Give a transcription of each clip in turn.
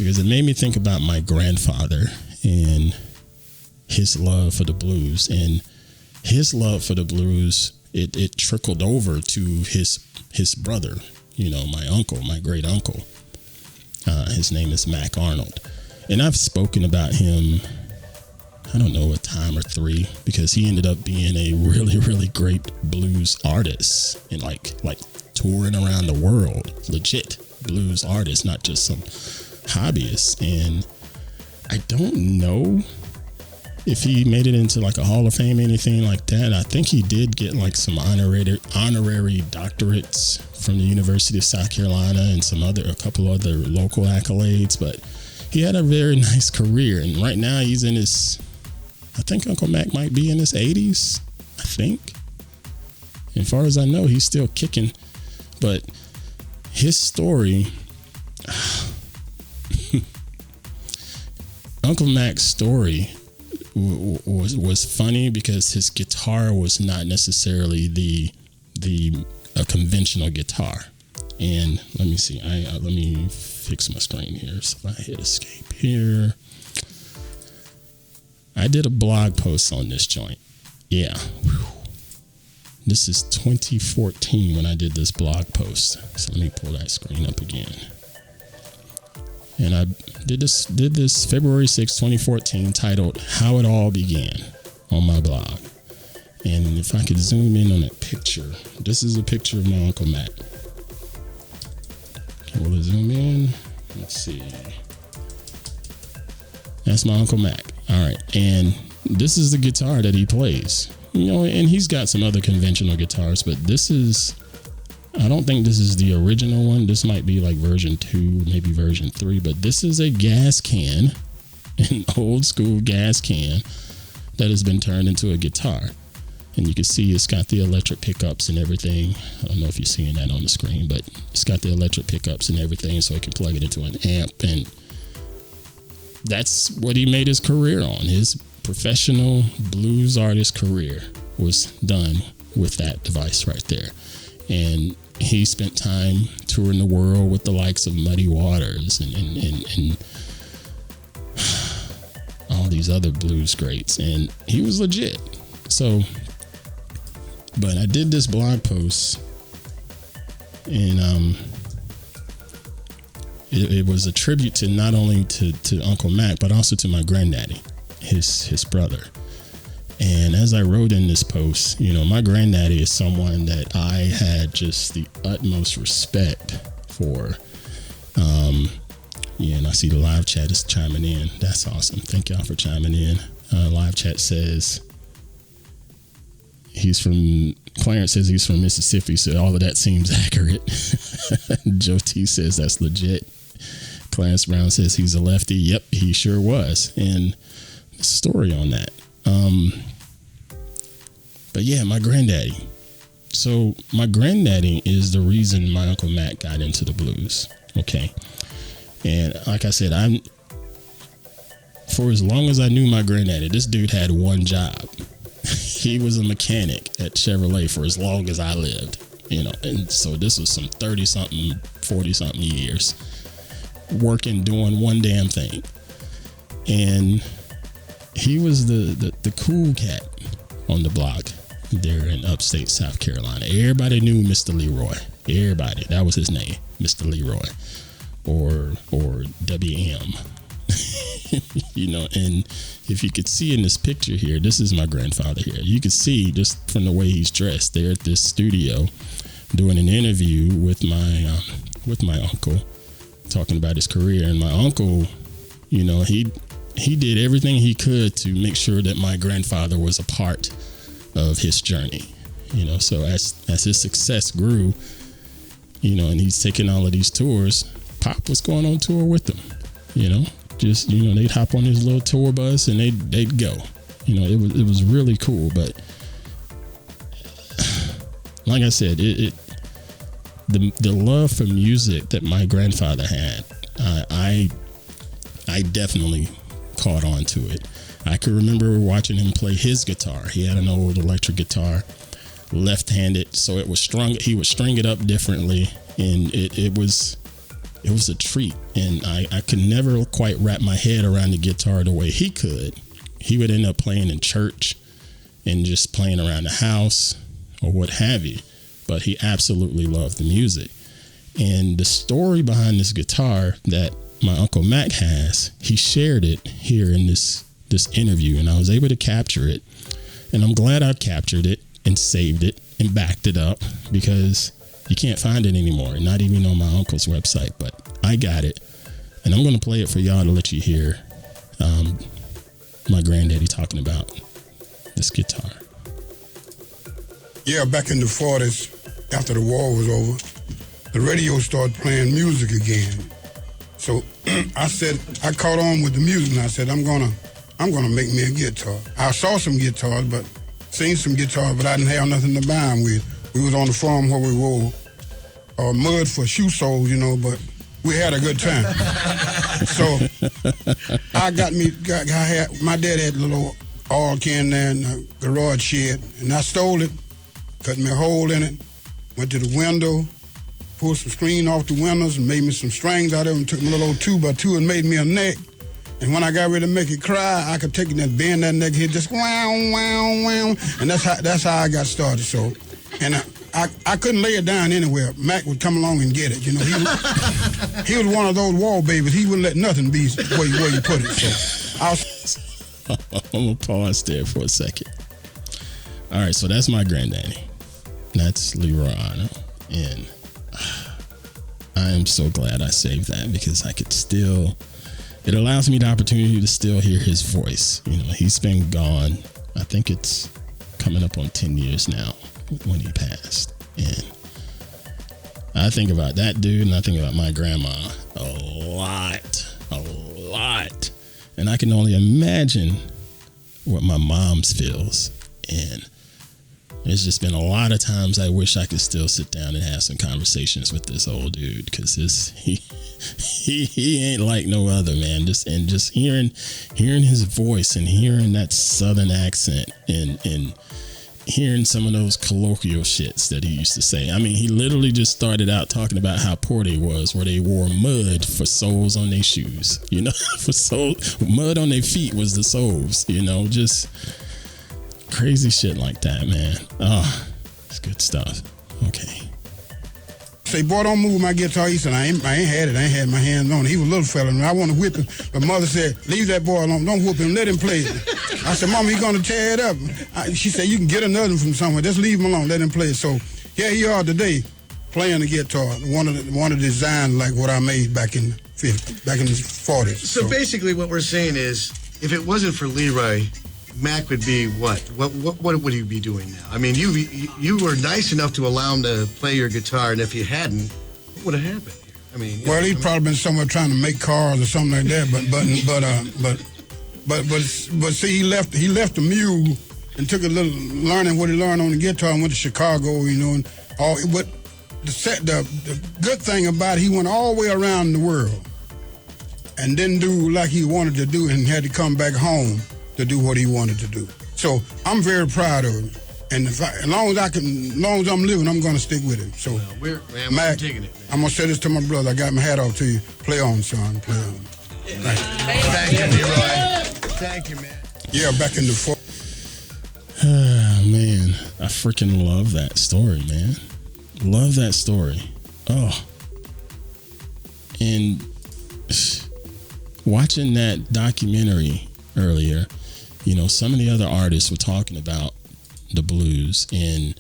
because it made me think about my grandfather and his love for the blues, and his love for the blues, it trickled over to his brother, my uncle, my great uncle. His name is Mac Arnold. And I've spoken about him, I don't know, a time or three, because he ended up being a really, really great blues artist and like touring around the world, legit blues artist, not just some hobbyist. And I don't know if he made it into like a Hall of Fame, anything like that. I think he did get like some honorary doctorates from the University of South Carolina and a couple other local accolades, but he had a very nice career. And right now he's in I think Uncle Mac might be in his 80s, I think. As far as I know, he's still kicking. But his story, Uncle Mac's story was funny because his guitar was not necessarily a conventional guitar. And let me see, let me fix my screen here. So if I hit escape here, I did a blog post on this joint. Yeah. Whew. This is 2014 when I did this blog post. So let me pull that screen up again. And I did this February 6, 2014, titled How It All Began on my blog. And if I could zoom in on that picture, this is a picture of my Uncle Mac. Okay, will it zoom in? Let's see. That's my Uncle Mac. All right. And this is the guitar that he plays. And he's got some other conventional guitars, but I don't think this is the original one. This might be like version 2, maybe version 3, but this is a gas can, an old school gas can that has been turned into a guitar. And you can see it's got the electric pickups and everything. I don't know if you're seeing that on the screen, but it's got the electric pickups and everything, so it can plug it into an amp. And that's what he made his career on. His professional blues artist career was done with that device right there. And he spent time touring the world with the likes of Muddy Waters and all these other blues greats. And he was legit. So, but I did this blog post, and it was a tribute to not only to Uncle Mac, but also to my granddaddy, his brother. And as I wrote in this post, my granddaddy is someone that I had just the utmost respect for. And I see the live chat is chiming in. That's awesome. Thank y'all for chiming in. Live chat says Clarence says he's from Mississippi, so all of that seems accurate. Joe T says that's legit. Clarence Brown says he's a lefty. Yep, he sure was. And the story on that. But yeah, my granddaddy. So my granddaddy is the reason my Uncle Mac got into the blues. Okay. And like I said, for as long as I knew my granddaddy, this dude had one job. He was a mechanic at Chevrolet for as long as I lived, and so this was some 30 something, 40 something years working, doing one damn thing. And he was the cool cat on the block there in upstate South Carolina. Everybody knew Mr. Leroy. Everybody. That was his name, Mr. Leroy, or WM. And if you could see in this picture here, this is my grandfather here. You could see just from the way he's dressed there at this studio doing an interview with my uncle, talking about his career. And my uncle, he did everything he could to make sure that my grandfather was a part of his journey. So as his success grew, and he's taking all of these tours, Pop was going on tour with him, just, they'd hop on his little tour bus and they'd go. It was really cool. But like I said, the love for music that my grandfather had, I definitely caught on to it. I could remember watching him play his guitar. He had an old electric guitar, left-handed, so it was strung. He would string it up differently, and it was it was a treat. And I could never quite wrap my head around the guitar the way he could. He would end up playing in church and just playing around the house or what have you. But he absolutely loved the music. And the story behind this guitar that my Uncle Mac has, he shared it here in this interview, and I was able to capture it. And I'm glad I captured it and saved it and backed it up, because you can't find it anymore, not even on my uncle's website. But I got it, and I'm going to play it for y'all to let you hear my granddaddy talking about this guitar. Yeah, back in the 40s, after the war was over, the radio started playing music again. So I caught on with the music, and I said, I'm gonna make me a guitar. I saw some guitars, but seen some guitars, but I didn't have nothing to buy them with. We was on the farm where we wore mud for shoe soles, but we had a good time. So my dad had a little oil can there in the garage shed, and I stole it, cut me a hole in it, went to the window, pulled some screen off the windows and made me some strings out of it, and took my little old 2x2 and made me a neck. And when I got ready to make it cry, I could take it and bend that neck here, just wow, wow, wow. And that's how I got started. So, and I couldn't lay it down anywhere. Mac would come along and get it. He was one of those wall babies. He wouldn't let nothing be where you put it. So I'm gonna pause there for a second. All right, so that's my granddaddy. That's Leroy Arnold, and I am so glad I saved that, because I could still. It allows me the opportunity to still hear his voice. He's been gone. I think it's coming up on 10 years now when he passed. And I think about that dude, and I think about my grandma a lot. And I can only imagine what my mom's feels. And there's just been a lot of times I wish I could still sit down and have some conversations with this old dude, because he ain't like no other, man. Just hearing his voice and hearing that southern accent and hearing some of those colloquial shits that he used to say. I mean, he literally just started out talking about how poor they was, where they wore mud for soles on their shoes. Mud on their feet was the soles. Just crazy shit like that, man. Oh, it's good stuff. Okay. Say, boy, don't move my guitar. He said, I ain't had it. I ain't had my hands on it. He was a little fella, and I want to whip him. But mother said, leave that boy alone. Don't whoop him. Let him play it. I said, Mama, he's going to tear it up. She said, you can get another one from somewhere. Just leave him alone. Let him play it. So here you are today, playing the guitar. One of the designs like what I made back in the 40s. So basically what we're saying is, if it wasn't for Leroy, Mac would be what? What would he be doing now? I mean, you were nice enough to allow him to play your guitar, and if you hadn't, what would have happened here? I mean, he'd probably been somewhere trying to make cars or something like that. But see, he left the mule and took a little learning what he learned on the guitar and went to Chicago, and all. But the good thing about it, he went all the way around the world and didn't do like he wanted to do, and had to come back home to do what he wanted to do. So I'm very proud of him, and as long as I'm living, I'm going to stick with him. So we're Mac, digging it, man. I'm going to say this to my brother. I got my hat off to you. Play on, son. Play on. Thank you, Leroy. Thank you, man. Yeah, back in the 40s. Man, I freaking love that story, man. Love that story. Oh. And watching that documentary earlier, some of the other artists were talking about the blues, and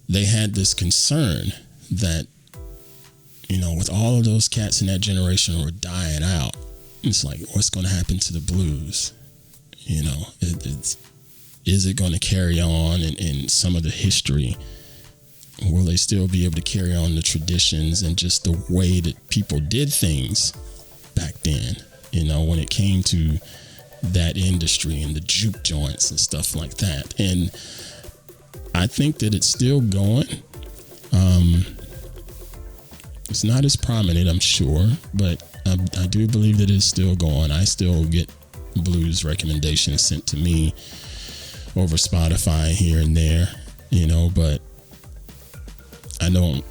they had this concern that, with all of those cats in that generation were dying out, it's like, what's going to happen to the blues? Is it going to carry on in some of the history? Will they still be able to carry on the traditions and just the way that people did things back then? When it came to that industry and the juke joints and stuff like that. And I think that it's still going. It's not as prominent, I'm sure, but I do believe that it's still going. I still get blues recommendations sent to me over Spotify here and there, but I don't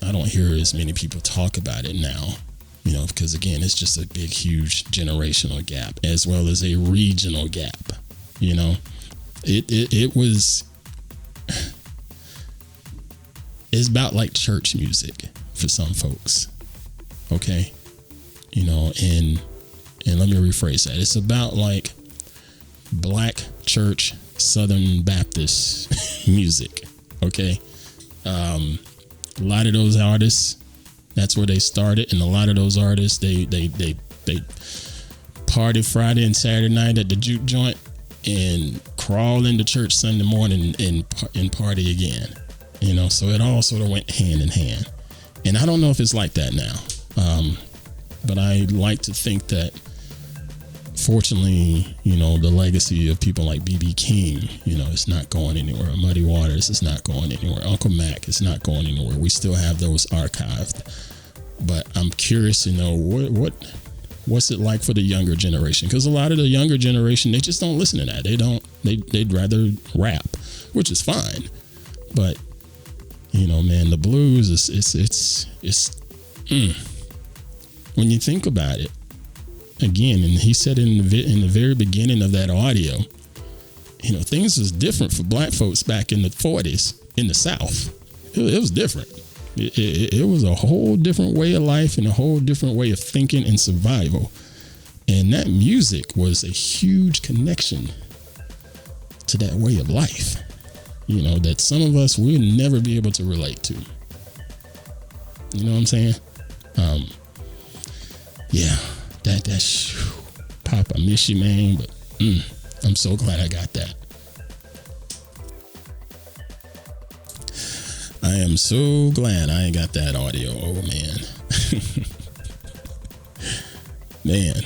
I don't hear as many people talk about it now, you know, because again, it's just a big, huge generational gap as well as a regional gap. You know, it was, it's about like church music for some folks. Okay. You know, and let me rephrase that. It's about like black church, Southern Baptist music. Okay. A lot of those artists, that's where they started. And a lot of those artists, they party Friday and Saturday night at the juke joint and crawl into church Sunday morning and party again. You know, so it all sort of went hand in hand. And I don't know if it's like that now. But I like to think that, fortunately, you know, the legacy of people like B.B. King, you know, it's not going anywhere. Muddy Waters is not going anywhere. Uncle Mac is not going anywhere. We still have those archived. But I'm curious to know what's it like for the younger generation? Because a lot of the younger generation, they just don't listen to that. They'd rather rap, which is fine. But, you know, man, the blues when you think about it, again, and he said in the very beginning of that audio, you know, things was different for black folks back in the 40s in the South. It was different. It was a whole different way of life and a whole different way of thinking and survival. And that music was a huge connection to that way of life, you know, that some of us will never be able to relate to. You know what I'm saying? Yeah, that's Pop, I miss you, man, but I'm so glad I got that. I am so glad I got that audio. Oh, man. Man.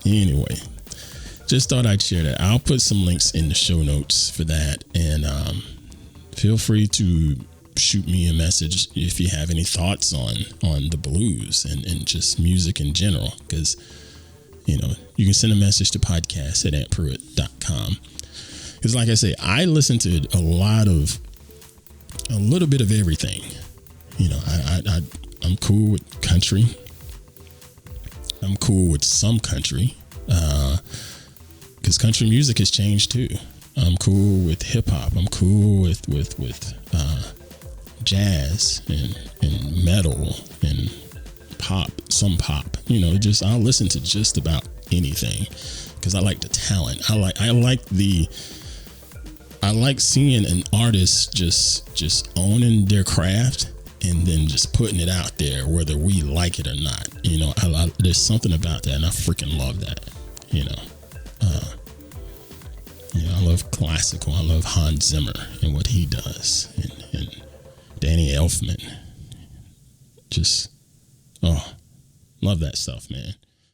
Anyway, just thought I'd share that. I'll put some links in the show notes for that. And feel free to shoot me a message if you have any thoughts on the blues and just music in general. Because, you know, you can send a message to podcast@pruitt.com. Because like I say, I listen to a little bit of everything. You know, I'm cool with country. I'm cool with some country, because country music has changed too. I'm cool with hip hop. I'm cool with jazz and metal and pop, some pop. You know, I'll listen to just about anything because I like the talent. I like seeing an artist just owning their craft and then just putting it out there, whether we like it or not. You know, there's something about that, and I freaking love that. You know, I love classical. I love Hans Zimmer and what he does, and Danny Elfman. Just, love that stuff, man.